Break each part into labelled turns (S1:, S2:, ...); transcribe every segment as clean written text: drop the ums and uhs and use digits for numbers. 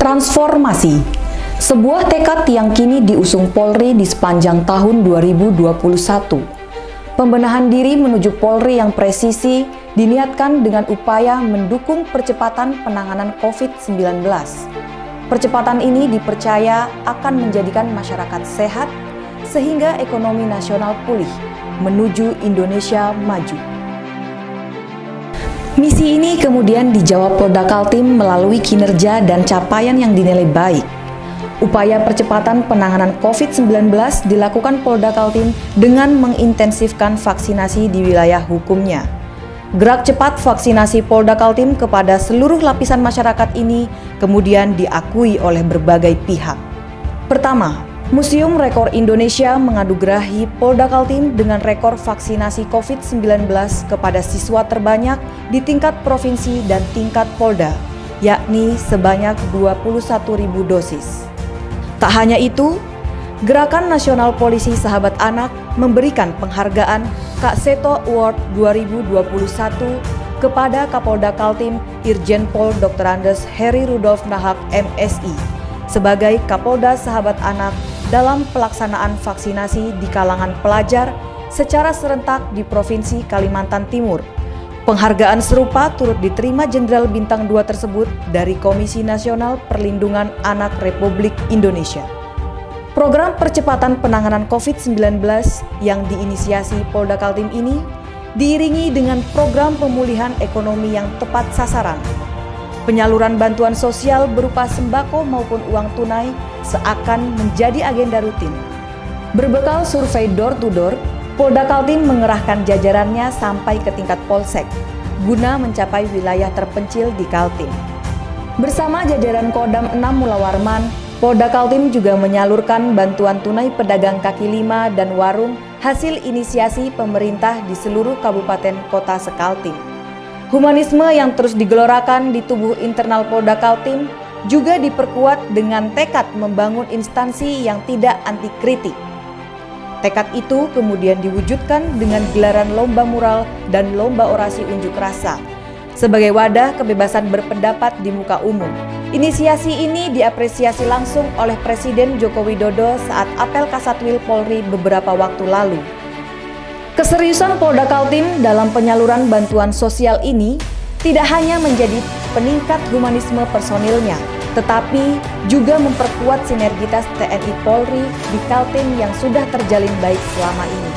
S1: Transformasi, sebuah tekad yang kini diusung Polri di sepanjang tahun 2021. Pembenahan diri menuju Polri yang presisi diniatkan dengan upaya mendukung percepatan penanganan COVID-19. Percepatan ini dipercaya akan menjadikan masyarakat sehat sehingga ekonomi nasional pulih menuju Indonesia maju. Misi ini kemudian dijawab Polda Kaltim melalui kinerja dan capaian yang dinilai baik. Upaya percepatan penanganan COVID-19 dilakukan Polda Kaltim dengan mengintensifkan vaksinasi di wilayah hukumnya. Gerak cepat vaksinasi Polda Kaltim kepada seluruh lapisan masyarakat ini kemudian diakui oleh berbagai pihak. Pertama, Museum Rekor Indonesia menganugerahi Polda Kaltim dengan rekor vaksinasi COVID-19 kepada siswa terbanyak di tingkat provinsi dan tingkat Polda, yakni sebanyak 21.000 dosis. Tak hanya itu, Gerakan Nasional Polisi Sahabat Anak memberikan penghargaan Kak Seto Award 2021 kepada Kapolda Kaltim Irjen Pol Dr. Andes Heri Rudolf Nahak MSI sebagai Kapolda Sahabat Anak dalam pelaksanaan vaksinasi di kalangan pelajar secara serentak di Provinsi Kalimantan Timur. Penghargaan serupa turut diterima Jenderal Bintang 2 tersebut dari Komisi Nasional Perlindungan Anak Republik Indonesia. Program percepatan penanganan COVID-19 yang diinisiasi Polda Kaltim ini diiringi dengan program pemulihan ekonomi yang tepat sasaran. Penyaluran bantuan sosial berupa sembako maupun uang tunai seakan menjadi agenda rutin. Berbekal survei door-to-door, Polda Kaltim mengerahkan jajarannya sampai ke tingkat polsek, guna mencapai wilayah terpencil di Kaltim. Bersama jajaran Kodam 6 Mula Warman, Polda Kaltim juga menyalurkan bantuan tunai pedagang kaki lima dan warung hasil inisiasi pemerintah di seluruh kabupaten kota sekaltim. Humanisme yang terus digelorakan di tubuh internal Polda Kaltim juga diperkuat dengan tekad membangun instansi yang tidak anti kritik. Tekad itu kemudian diwujudkan dengan gelaran lomba mural dan lomba orasi unjuk rasa sebagai wadah kebebasan berpendapat di muka umum. Inisiasi ini diapresiasi langsung oleh Presiden Joko Widodo saat apel Kasatwil Polri beberapa waktu lalu. Keseriusan Polda Kaltim dalam penyaluran bantuan sosial ini tidak hanya menjadi peningkat humanisme personilnya, tetapi juga memperkuat sinergitas TNI Polri di Kaltim yang sudah terjalin baik selama ini.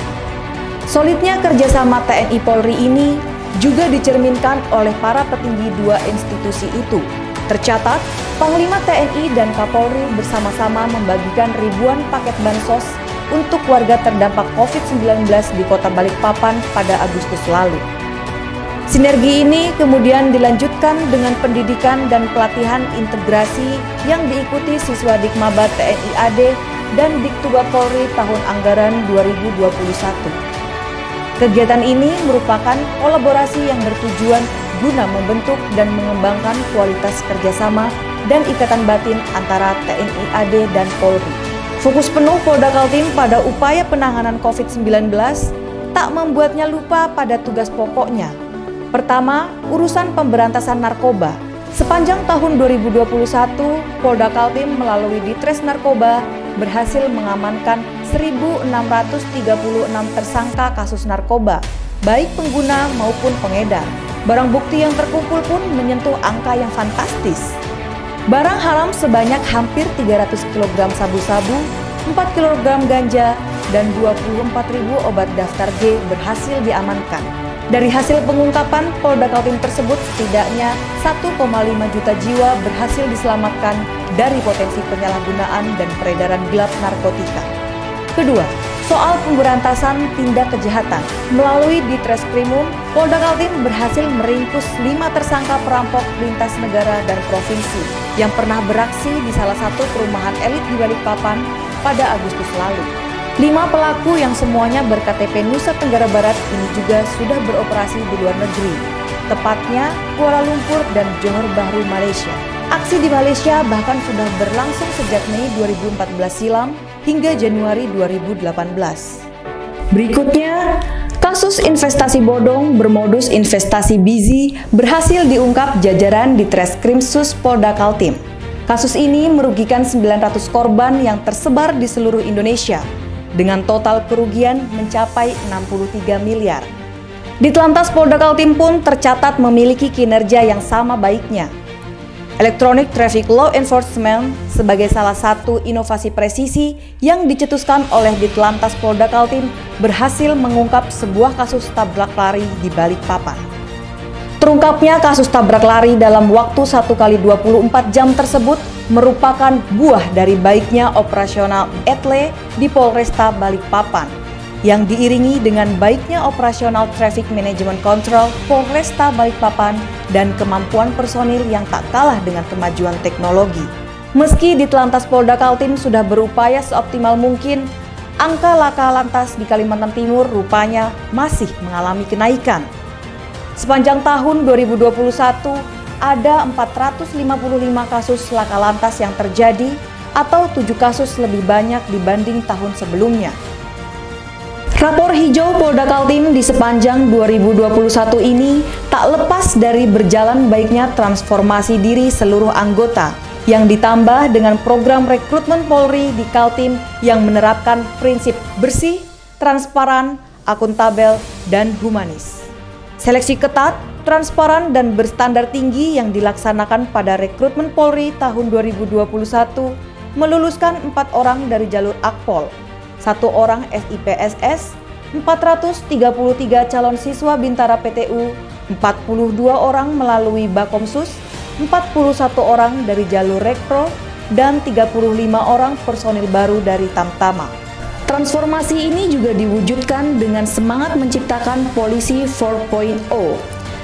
S1: Solidnya kerjasama TNI Polri ini juga dicerminkan oleh para petinggi dua institusi itu. Tercatat, Panglima TNI dan Kapolri bersama-sama membagikan ribuan paket bansos untuk warga terdampak COVID-19 di Kota Balikpapan pada Agustus lalu. Sinergi ini kemudian dilanjutkan dengan pendidikan dan pelatihan integrasi yang diikuti siswa Dikmabat TNI AD dan Diktuba Polri tahun anggaran 2021. Kegiatan ini merupakan kolaborasi yang bertujuan guna membentuk dan mengembangkan kualitas kerjasama dan ikatan batin antara TNI AD dan Polri. Fokus penuh Polda Kaltim pada upaya penanganan COVID-19 tak membuatnya lupa pada tugas pokoknya. Pertama, urusan pemberantasan narkoba. Sepanjang tahun 2021, Polda Kaltim melalui Ditres Narkoba berhasil mengamankan 1.636 tersangka kasus narkoba, baik pengguna maupun pengedar. Barang bukti yang terkumpul pun menyentuh angka yang fantastis. Barang haram sebanyak hampir 300 kg sabu-sabu, 4 kg ganja, dan 24.000 obat daftar G berhasil diamankan. Dari hasil pengungkapan Polda Kaltim tersebut, setidaknya 1,5 juta jiwa berhasil diselamatkan dari potensi penyalahgunaan dan peredaran gelap narkotika. Kedua, soal pemberantasan tindak kejahatan. Melalui Ditreskrimum, Polda Kaltim berhasil meringkus 5 tersangka perampok lintas negara dan provinsi yang pernah beraksi di salah satu perumahan elit di Balikpapan pada Agustus lalu. 5 pelaku yang semuanya ber-KTP Nusa Tenggara Barat ini juga sudah beroperasi di luar negeri, tepatnya Kuala Lumpur dan Johor Bahru, Malaysia. Aksi di Malaysia bahkan sudah berlangsung sejak Mei 2014 silam hingga Januari 2018. Berikutnya, kasus investasi bodong bermodus investasi Bizi berhasil diungkap jajaran Ditreskrimsus Polda Kaltim. Kasus ini merugikan 900 korban yang tersebar di seluruh Indonesia dengan total kerugian mencapai 63 miliar. Ditlantas Polda Kaltim pun tercatat memiliki kinerja yang sama baiknya. Electronic Traffic Law Enforcement sebagai salah satu inovasi presisi yang dicetuskan oleh Ditlantas Polda Kaltim berhasil mengungkap sebuah kasus tabrak lari di Balikpapan. Terungkapnya kasus tabrak lari dalam waktu 1 kali 24 jam tersebut merupakan buah dari baiknya operasional etle di Polresta Balikpapan yang diiringi dengan baiknya operasional Traffic Management Control Polresta Balikpapan dan kemampuan personil yang tak kalah dengan kemajuan teknologi. Meski Ditlantas Polda Kaltim sudah berupaya seoptimal mungkin, angka laka lantas di Kalimantan Timur rupanya masih mengalami kenaikan. Sepanjang tahun 2021, ada 455 kasus laka lantas yang terjadi atau 7 kasus lebih banyak dibanding tahun sebelumnya. Rapor hijau Polda Kaltim di sepanjang 2021 ini tak lepas dari berjalan baiknya transformasi diri seluruh anggota yang ditambah dengan program rekrutmen Polri di Kaltim yang menerapkan prinsip bersih, transparan, akuntabel, dan humanis. Seleksi ketat, transparan, dan berstandar tinggi yang dilaksanakan pada rekrutmen Polri tahun 2021 meluluskan 4 orang dari jalur Akpol, 1 orang SIPSS, 433 calon siswa Bintara PTU, 42 orang melalui Bakomsus, 41 orang dari jalur Rekpro, dan 35 orang personil baru dari Tamtama. Transformasi ini juga diwujudkan dengan semangat menciptakan Polisi 4.0,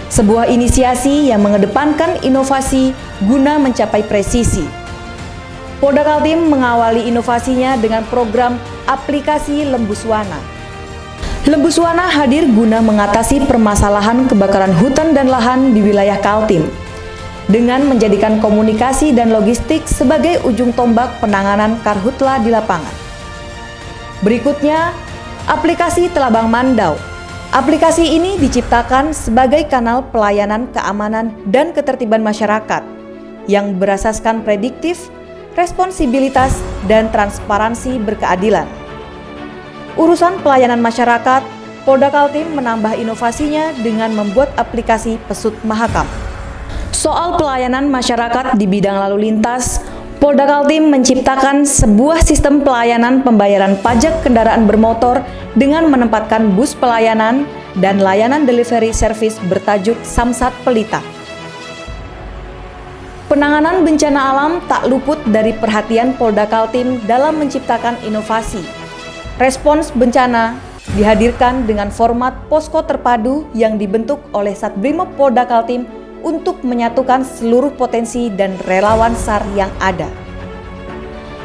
S1: sebuah inisiasi yang mengedepankan inovasi guna mencapai presisi. Polda Kaltim mengawali inovasinya dengan program aplikasi Lembuswana. Lembuswana hadir guna mengatasi permasalahan kebakaran hutan dan lahan di wilayah Kaltim dengan menjadikan komunikasi dan logistik sebagai ujung tombak penanganan karhutla di lapangan. Berikutnya, aplikasi Telabang Mandau. Aplikasi ini diciptakan sebagai kanal pelayanan keamanan dan ketertiban masyarakat yang berasaskan prediktif, responsibilitas, dan transparansi berkeadilan. Urusan pelayanan masyarakat, Polda Kaltim menambah inovasinya dengan membuat aplikasi Pesut Mahakam. Soal pelayanan masyarakat di bidang lalu lintas, Polda Kaltim menciptakan sebuah sistem pelayanan pembayaran pajak kendaraan bermotor dengan menempatkan bus pelayanan dan layanan delivery service bertajuk Samsat Pelita. Penanganan bencana alam tak luput dari perhatian Polda Kaltim dalam menciptakan inovasi. Respons bencana dihadirkan dengan format posko terpadu yang dibentuk oleh Satbrimob Polda Kaltim untuk menyatukan seluruh potensi dan relawan SAR yang ada.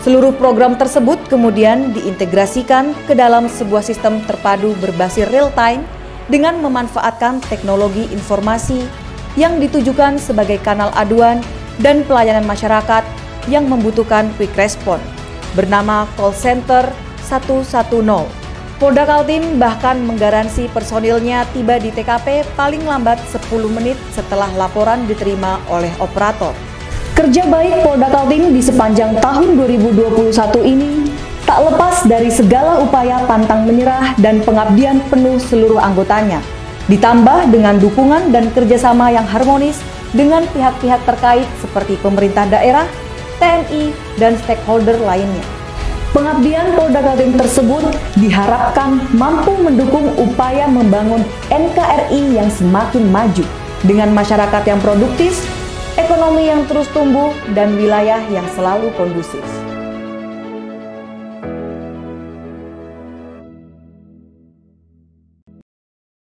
S1: Seluruh program tersebut kemudian diintegrasikan ke dalam sebuah sistem terpadu berbasis real-time dengan memanfaatkan teknologi informasi yang ditujukan sebagai kanal aduan dan pelayanan masyarakat yang membutuhkan quick response, bernama Call Center 110. Polda Kaltim bahkan menggaransi personilnya tiba di TKP paling lambat 10 menit setelah laporan diterima oleh operator. Kerja baik Polda Kaltim di sepanjang tahun 2021 ini tak lepas dari segala upaya pantang menyerah dan pengabdian penuh seluruh anggotanya, ditambah dengan dukungan dan kerjasama yang harmonis dengan pihak-pihak terkait seperti pemerintah daerah, TNI, dan stakeholder lainnya. Pengabdian Polda Kaltim tersebut diharapkan mampu mendukung upaya membangun NKRI yang semakin maju dengan masyarakat yang produktif, ekonomi yang terus tumbuh, dan wilayah yang selalu kondusif.